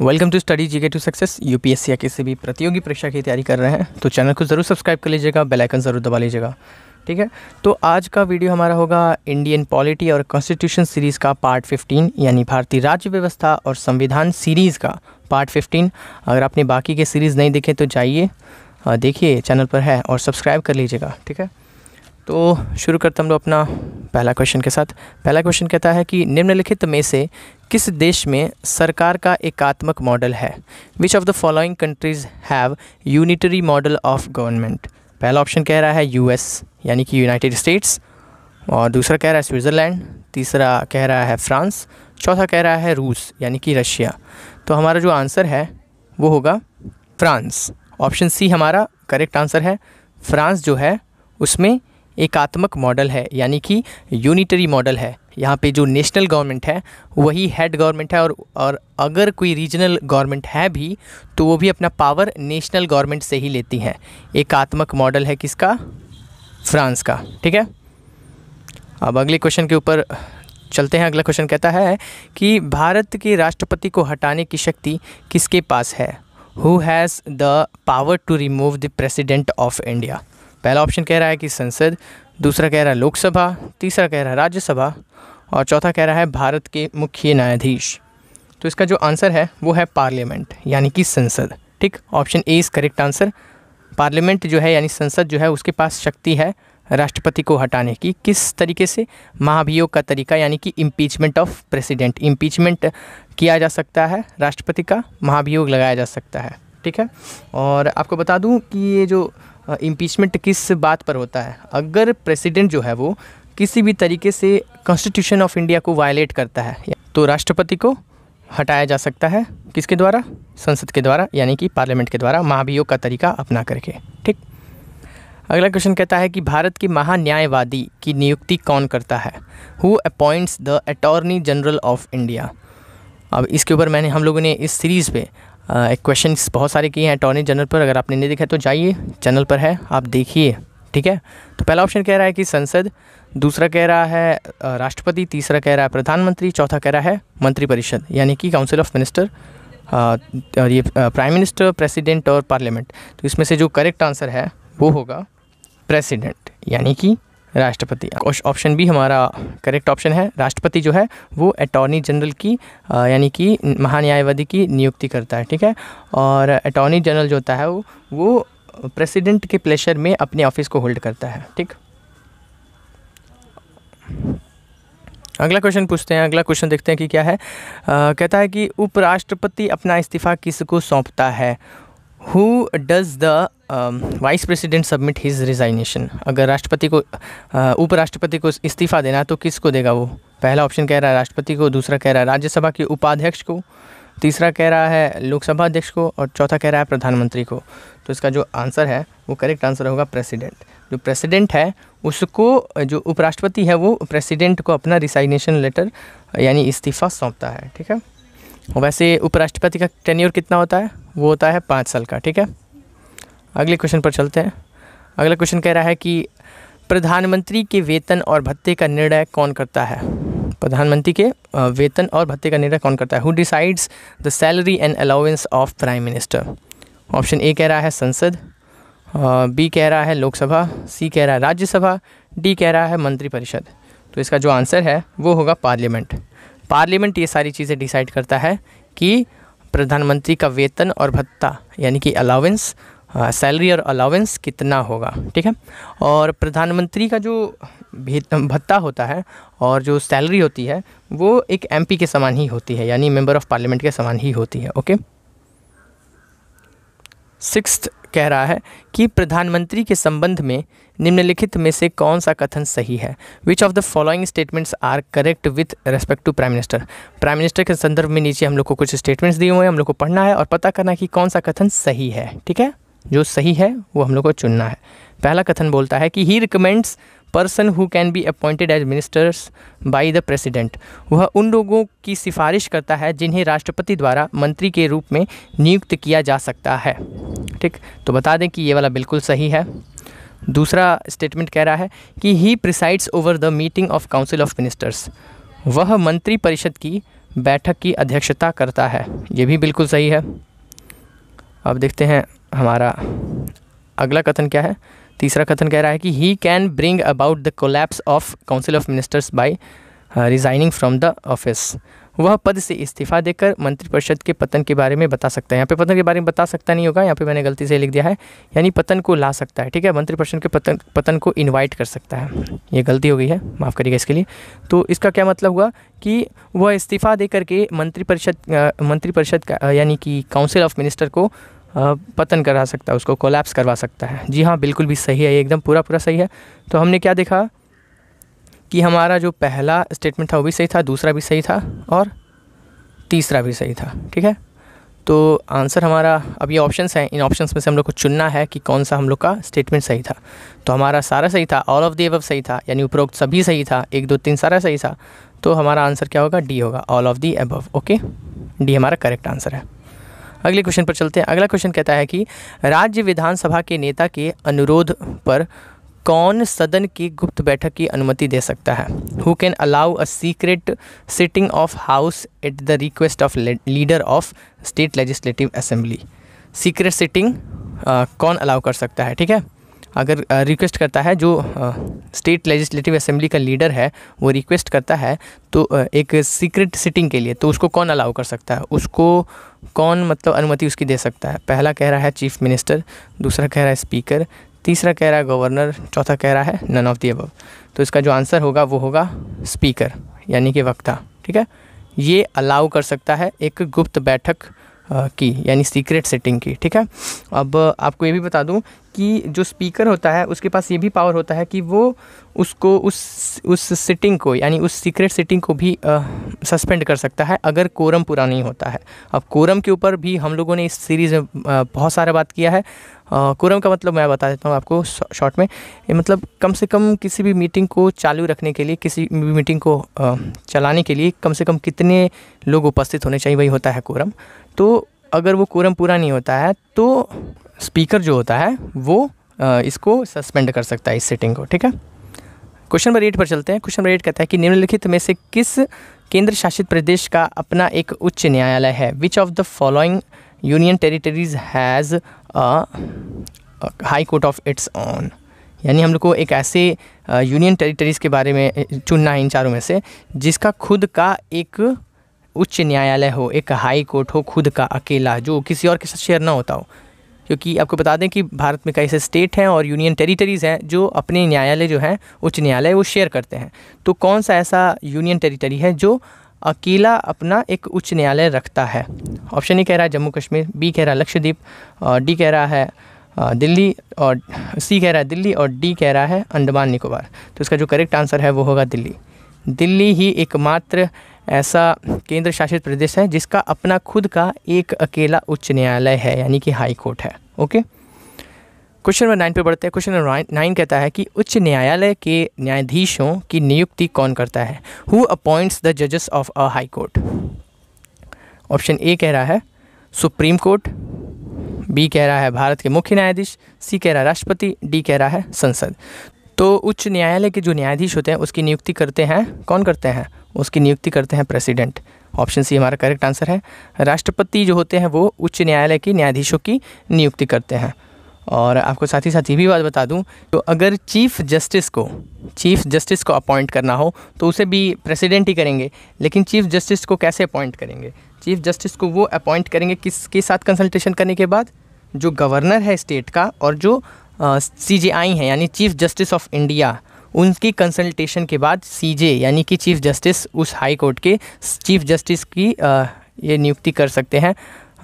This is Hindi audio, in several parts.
Welcome to study GK to success. UPSC या किसी भी प्रतियोगी परीक्षा की तैयारी कर रहे हैं तो चैनल को ज़रूर सब्सक्राइब कर लीजिएगा, बेल आइकन ज़रूर दबा लीजिएगा। ठीक है, तो आज का वीडियो हमारा होगा इंडियन पॉलिटी और कॉन्स्टिट्यूशन सीरीज़ का पार्ट 15 यानी भारतीय राज्य व्यवस्था और संविधान सीरीज़ का पार्ट 15। अगर आपने बाकी के सीरीज़ नहीं देखे तो जाइए देखिए, चैनल पर है और सब्सक्राइब कर लीजिएगा। ठीक है, तो शुरू करते हम लोग अपना पहला क्वेश्चन के साथ। पहला क्वेश्चन कहता है कि निम्नलिखित में से किस देश में सरकार का एकात्मक मॉडल है? Which of the following countries have unitary model of government? पहला ऑप्शन कह रहा है यूएस यानी कि यूनाइटेड स्टेट्स, और दूसरा कह रहा है स्विट्ज़रलैंड, तीसरा कह रहा है फ्रांस, चौथा कह रहा है रूस यानी कि रशिया। तो हमारा जो आंसर है वो होगा फ्रांस। ऑप्शन सी हमारा करेक्ट आंसर है। फ्रांस जो है उसमें एकात्मक मॉडल है यानी कि यूनिटरी मॉडल है। यहाँ पे जो नेशनल गवर्नमेंट है वही हेड गवर्नमेंट है, और अगर कोई रीजनल गवर्नमेंट है भी तो वो भी अपना पावर नेशनल गवर्नमेंट से ही लेती हैं। एकात्मक मॉडल है किसका? फ्रांस का। ठीक है, अब अगले क्वेश्चन के ऊपर चलते हैं। अगला क्वेश्चन कहता है कि भारत के राष्ट्रपति को हटाने की शक्ति किसके पास है? Who has the power to remove the president of India? पहला ऑप्शन कह रहा है कि संसद, दूसरा कह रहा है लोकसभा, तीसरा कह रहा है राज्यसभा, और चौथा कह रहा है भारत के मुख्य न्यायाधीश। तो इसका जो आंसर है वो है पार्लियामेंट यानी कि संसद। ठीक, option A is correct answer. Parliament जो है यानी संसद जो है उसके पास शक्ति है राष्ट्रपति को हटाने की। किस तरीके से? महाभियोग का तरीका यानी कि इम्पीचमेंट ऑफ प्रेसिडेंट। इम्पीचमेंट किया जा सकता है राष्ट्रपति का, महाभियोग लगाया जा सकता है। ठीक है, और आपको बता दूं कि ये जो इम्पीचमेंट किस बात पर होता है? अगर प्रेसिडेंट जो है वो किसी भी तरीके से कॉन्स्टिट्यूशन ऑफ इंडिया को वायलेट करता है तो राष्ट्रपति को हटाया जा सकता है। किसके द्वारा? संसद के द्वारा यानी कि पार्लियामेंट के द्वारा, महाभियोग का तरीका अपना करके। ठीक, अगला क्वेश्चन कहता है कि भारत के महान्यायवादी की नियुक्ति कौन करता है? Who appoints the attorney general of India? अब इसके ऊपर हम लोगों ने इस सीरीज़ पे एक क्वेश्चंस बहुत सारे किए हैं अटॉर्नी जनरल पर। अगर आपने नहीं देखा तो जाइए, चैनल पर है, आप देखिए। ठीक है, तो पहला ऑप्शन कह रहा है कि संसद, दूसरा कह रहा है राष्ट्रपति, तीसरा कह रहा है प्रधानमंत्री, चौथा कह रहा है मंत्रिपरिषद यानी कि काउंसिल ऑफ मिनिस्टर, और ये प्राइम मिनिस्टर, प्रेसिडेंट और पार्लियामेंट। तो इसमें से जो करेक्ट आंसर है वो होगा प्रेसिडेंट यानी कि राष्ट्रपति। ऑप्शन बी हमारा करेक्ट ऑप्शन है। राष्ट्रपति जो है वो अटॉर्नी जनरल की यानी कि महान्यायवादी की नियुक्ति करता है। ठीक है, और अटॉर्नी जनरल जो होता है वो प्रेसिडेंट के प्लेशर में अपने ऑफिस को होल्ड करता है। ठीक, अगला क्वेश्चन पूछते हैं। अगला क्वेश्चन देखते हैं कि क्या है। कहता है कि उपराष्ट्रपति अपना इस्तीफा किसको सौंपता है? Who does the vice president submit his resignation? अगर राष्ट्रपति को उपराष्ट्रपति को इस्तीफा देना तो किसको देगा वो? पहला ऑप्शन कह रहा है राष्ट्रपति को, दूसरा कह रहा है राज्यसभा के उपाध्यक्ष को, तीसरा कह रहा है लोकसभा अध्यक्ष को, और चौथा कह रहा है प्रधानमंत्री को। तो इसका जो आंसर है वो करेक्ट आंसर होगा प्रेसिडेंट। जो प्रेसिडेंट है उसको, जो उपराष्ट्रपति है वो प्रेसिडेंट को अपना रिजाइनेशन लेटर यानी इस्तीफा सौंपता है। ठीक है, वैसे उपराष्ट्रपति का टेन्योर कितना होता है? वो होता है 5 साल का। ठीक है, अगले क्वेश्चन पर चलते हैं। अगला क्वेश्चन कह रहा है कि प्रधानमंत्री के वेतन और भत्ते का निर्णय कौन करता है? प्रधानमंत्री के वेतन और भत्ते का निर्णय कौन करता है? Who decides the salary and allowance of prime minister? Option A कह रहा है संसद, बी कह रहा है लोकसभा, सी कह रहा है राज्यसभा, डी कह रहा है मंत्रिपरिषद। तो इसका जो आंसर है वो होगा पार्लियामेंट। पार्लियामेंट ये सारी चीज़ें डिसाइड करता है कि प्रधानमंत्री का वेतन और भत्ता यानी कि अलाउंस, सैलरी और अलाउंस कितना होगा। ठीक है, और प्रधानमंत्री का जो भत्ता होता है और जो सैलरी होती है वो एक एमपी के समान ही होती है यानी मेंबर ऑफ पार्लियामेंट के समान ही होती है। ओके, 6th कह रहा है कि प्रधानमंत्री के संबंध में निम्नलिखित में से कौन सा कथन सही है? Which of the following statements are correct with respect to prime minister? Prime minister के संदर्भ में नीचे हम लोग को कुछ स्टेटमेंट्स दिए हुए हैं, हम लोग को पढ़ना है और पता करना है कि कौन सा कथन सही है। ठीक है, जो सही है वो हम लोग को चुनना है। पहला कथन बोलता है कि he recommends person who can be appointed as ministers by the president. वह उन लोगों की सिफारिश करता है जिन्हें राष्ट्रपति द्वारा मंत्री के रूप में नियुक्त किया जा सकता है। ठीक, तो बता दें कि ये वाला बिल्कुल सही है। दूसरा स्टेटमेंट कह रहा है कि he presides over the meeting of council of ministers. वह मंत्री परिषद की बैठक की अध्यक्षता करता है। ये भी बिल्कुल सही है। अब देखते हैं हमारा अगला कथन क्या है। तीसरा कथन कह रहा है कि he can bring about the collapse of council of ministers by resigning from the office. वह पद से इस्तीफा देकर मंत्रिपरिषद के पतन के बारे में बता सकता है। यहाँ पे पतन के बारे में बता सकता नहीं होगा, यहाँ पे मैंने गलती से लिख दिया है, यानी पतन को ला सकता है। ठीक है, मंत्रिपरिषद के पतन को इनवाइट कर सकता है। ये गलती हो गई है, माफ़ करिएगा इसके लिए। तो इसका क्या मतलब हुआ कि वह इस्तीफा दे करके मंत्रिपरिषद का यानी कि काउंसिल ऑफ मिनिस्टर को पतन करा सकता है, उसको कोलैप्स करवा सकता है। जी हाँ, बिल्कुल भी सही है, ये एकदम पूरा सही है। तो हमने क्या देखा कि हमारा जो पहला स्टेटमेंट था वो भी सही था, दूसरा भी सही था और तीसरा भी सही था। ठीक है, तो आंसर हमारा, अब ये ऑप्शंस हैं, इन ऑप्शंस में से हम लोग को चुनना है कि कौन सा हम लोग का स्टेटमेंट सही था। तो हमारा सारा सही था, ऑल ऑफ द अबव सही था, यानी उपरोक्त सभी सही था, 1 2 3 सारा सही था। तो हमारा आंसर क्या होगा, डी होगा, all of the above. Okay, D हमारा करेक्ट आंसर है। अगले क्वेश्चन पर चलते हैं। अगला क्वेश्चन कहता है कि राज्य विधानसभा के नेता के अनुरोध पर कौन सदन की गुप्त बैठक की अनुमति दे सकता है। Who can allow a secret sitting of house at the request of leader of state legislative assembly. Secret sitting कौन अलाउ कर सकता है। ठीक है, अगर रिक्वेस्ट करता है, जो स्टेट लेजिस्लेटिव असेंबली का लीडर है वो रिक्वेस्ट करता है तो एक सीक्रेट सिटिंग के लिए, तो उसको कौन अलाउ कर सकता है, उसको कौन मतलब अनुमति उसकी दे सकता है। पहला कह रहा है चीफ मिनिस्टर, दूसरा कह रहा है स्पीकर, तीसरा कह रहा है गवर्नर, चौथा कह रहा है नन ऑफ द अबव। तो इसका जो आंसर होगा वो होगा स्पीकर, यानी कि वक्ता। ठीक है, ये अलाउ कर सकता है एक गुप्त बैठक की, यानी सीक्रेट सिटिंग की। ठीक है, अब आपको ये भी बता दूं कि जो स्पीकर होता है उसके पास ये भी पावर होता है कि वो उसको उस सिटिंग को, यानी उस सीक्रेट सिटिंग को भी सस्पेंड कर सकता है अगर कोरम पूरा नहीं होता है। अब कोरम के ऊपर भी हम लोगों ने इस सीरीज़ में बहुत सारा बात किया है। कोरम का मतलब मैं बता देता हूँ आपको शॉर्ट में। ये मतलब कम से कम किसी भी मीटिंग को चालू रखने के लिए, किसी भी मीटिंग को चलाने के लिए कम से कम कितने लोग उपस्थित होने चाहिए, वही होता है कोरम। तो अगर वो कोरम पूरा नहीं होता है तो स्पीकर जो होता है वो इसको सस्पेंड कर सकता है, इस सिटिंग को। ठीक है, क्वेश्चन नंबर 8 पर चलते हैं। क्वेश्चन नंबर 8 कहता है कि निम्नलिखित में से किस केंद्र शासित प्रदेश का अपना एक उच्च न्यायालय है। Which of the following union territories has a high court of its own. यानी हम लोग को एक ऐसे यूनियन टेरिटरीज़ के बारे में चुनना है इन चारों में से जिसका खुद का एक उच्च न्यायालय हो, एक हाई कोर्ट हो खुद का अकेला, जो किसी और के साथ शेयर ना होता हो। क्योंकि आपको बता दें कि भारत में कई ऐसे स्टेट हैं और यूनियन टेरिटरीज़ हैं जो अपने न्यायालय जो हैं, उच्च न्यायालय, वो शेयर करते हैं। तो कौन सा ऐसा यूनियन टेरिटरी है जो अकेला अपना एक उच्च न्यायालय रखता है। ऑप्शन ए कह रहा है जम्मू कश्मीर, बी कह रहा है लक्षद्वीप, डी कह रहा है दिल्ली, और सी कह रहा है दिल्ली, और डी कह रहा है अंडमान निकोबार। तो इसका जो करेक्ट आंसर है वो होगा दिल्ली। दिल्ली ही एकमात्र ऐसा केंद्र शासित प्रदेश है जिसका अपना खुद का एक अकेला उच्च न्यायालय है, यानी कि हाई कोर्ट है। ओके, क्वेश्चन नंबर 9 पे बढ़ते हैं। क्वेश्चन नंबर 9 कहता है कि उच्च न्यायालय के न्यायाधीशों की नियुक्ति कौन करता है। हु अपॉइंट्स द जजेस of a high court. Option A कह रहा है सुप्रीम कोर्ट, बी कह रहा है भारत के मुख्य न्यायाधीश, सी कह रहा है राष्ट्रपति, डी कह रहा है संसद। तो उच्च न्यायालय के जो न्यायाधीश होते हैं उसकी नियुक्ति करते हैं, कौन करते हैं, उसकी नियुक्ति करते हैं प्रेसिडेंट। ऑप्शन सी हमारा करेक्ट आंसर है। राष्ट्रपति जो होते हैं वो उच्च न्यायालय के न्यायाधीशों की नियुक्ति करते हैं। और आपको साथ ही साथ ये भी बात बता दूं, तो अगर चीफ जस्टिस को अपॉइंट करना हो तो उसे भी प्रेसिडेंट ही करेंगे। लेकिन चीफ जस्टिस को कैसे अपॉइंट करेंगे, चीफ जस्टिस को वो अपॉइंट करेंगे किसके साथ कंसल्टेशन करने के बाद, जो गवर्नर है स्टेट का और जो CJI है यानी चीफ जस्टिस ऑफ इंडिया, उनकी कंसल्टेशन के बाद CJ यानी कि चीफ जस्टिस उस हाई कोर्ट के चीफ जस्टिस की ये नियुक्ति कर सकते हैं।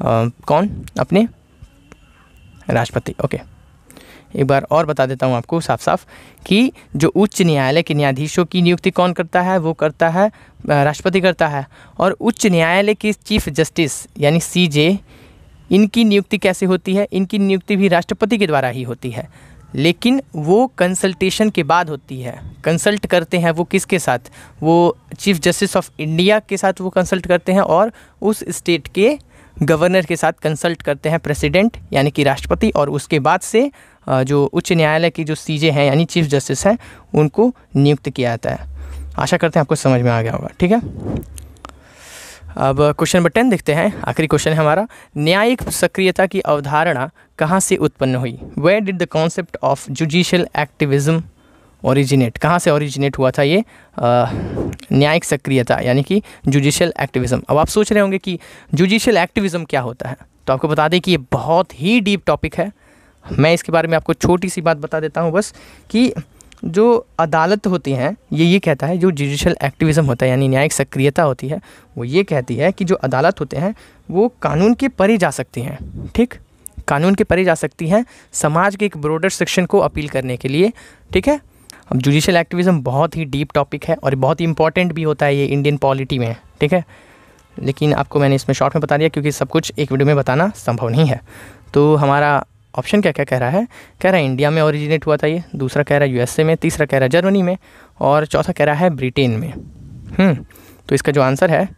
कौन, अपने राष्ट्रपति। ओके, एक बार और बता देता हूँ आपको साफ साफ कि जो उच्च न्यायालय के न्यायाधीशों की नियुक्ति कौन करता है, वो करता है राष्ट्रपति करता है। और उच्च न्यायालय के चीफ जस्टिस यानी CJ, इनकी नियुक्ति कैसे होती है, इनकी नियुक्ति भी राष्ट्रपति के द्वारा ही होती है, लेकिन वो कंसल्टेशन के बाद होती है। कंसल्ट करते हैं वो किसके साथ, वो चीफ जस्टिस ऑफ इंडिया के साथ वो कंसल्ट करते हैं और उस स्टेट के गवर्नर के साथ कंसल्ट करते हैं प्रेसिडेंट यानी कि राष्ट्रपति, और उसके बाद से जो उच्च न्यायालय की जो CJ हैं यानी चीफ जस्टिस हैं उनको नियुक्त किया जाता है। आशा करते हैं आपको समझ में आ गया होगा। ठीक है, अब क्वेश्चन नंबर 10 देखते हैं, आखिरी क्वेश्चन है हमारा। न्यायिक सक्रियता की अवधारणा कहाँ से उत्पन्न हुई? Where did the concept of judicial activism originate? कहाँ से ओरिजिनेट हुआ था ये न्यायिक सक्रियता यानी कि जुडिशियल एक्टिविज्म? अब आप सोच रहे होंगे कि जुडिशियल एक्टिविज्म क्या होता है, तो आपको बता दें कि ये बहुत ही डीप टॉपिक है। मैं इसके बारे में आपको छोटी सी बात बता देता हूँ बस, कि जो अदालत होती हैं ये कहता है, जो जुडिशियल एक्टिविज़म होता है यानी न्यायिक सक्रियता होती है, वो ये कहती है कि जो अदालत होते हैं वो कानून के परे जा सकती हैं। ठीक, कानून के परे जा सकती हैं समाज के एक ब्रॉडर सेक्शन को अपील करने के लिए। ठीक है, अब जुडिशियल एक्टिविज़म बहुत ही डीप टॉपिक है और बहुत ही इंपॉर्टेंट भी होता है ये इंडियन पॉलिटी में। ठीक है, लेकिन आपको मैंने इसमें शॉर्ट में बता दिया क्योंकि सब कुछ एक वीडियो में बताना संभव नहीं है। तो हमारा ऑप्शन क्या क्या कह रहा है? कह रहा है इंडिया में ओरिजिनेट हुआ था ये, दूसरा कह रहा है यूएसए में, तीसरा कह रहा है जर्मनी में, और चौथा कह रहा है ब्रिटेन में। तो इसका जो आंसर है,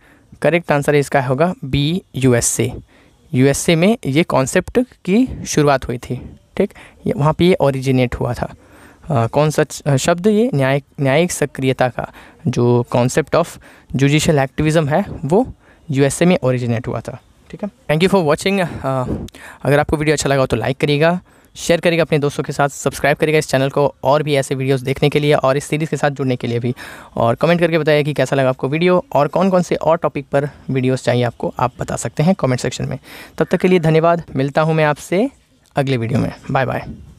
करेक्ट आंसर है इसका होगा बी, यूएसए। यूएसए में ये कॉन्सेप्ट की शुरुआत हुई थी। ठीक, वहाँ पे ये ओरिजिनेट हुआ था। कौन सा शब्द? ये न्यायिक सक्रियता का जो कॉन्सेप्ट ऑफ जुडिशियल एक्टिविज़म है वो यूएसए में ओरिजिनेट हुआ था। ठीक है, थैंक यू फॉर वॉचिंग। अगर आपको वीडियो अच्छा लगा तो लाइक करिएगा, शेयर करिएगा अपने दोस्तों के साथ, सब्सक्राइब करिएगा इस चैनल को और भी ऐसे वीडियोस देखने के लिए और इस सीरीज़ के साथ जुड़ने के लिए भी, और कमेंट करके बताइए कि कैसा लगा आपको वीडियो और कौन कौन से और टॉपिक पर वीडियोस चाहिए आपको, आप बता सकते हैं कमेंट सेक्शन में। तब तक के लिए धन्यवाद, मिलता हूँ मैं आपसे अगले वीडियो में। Bye bye.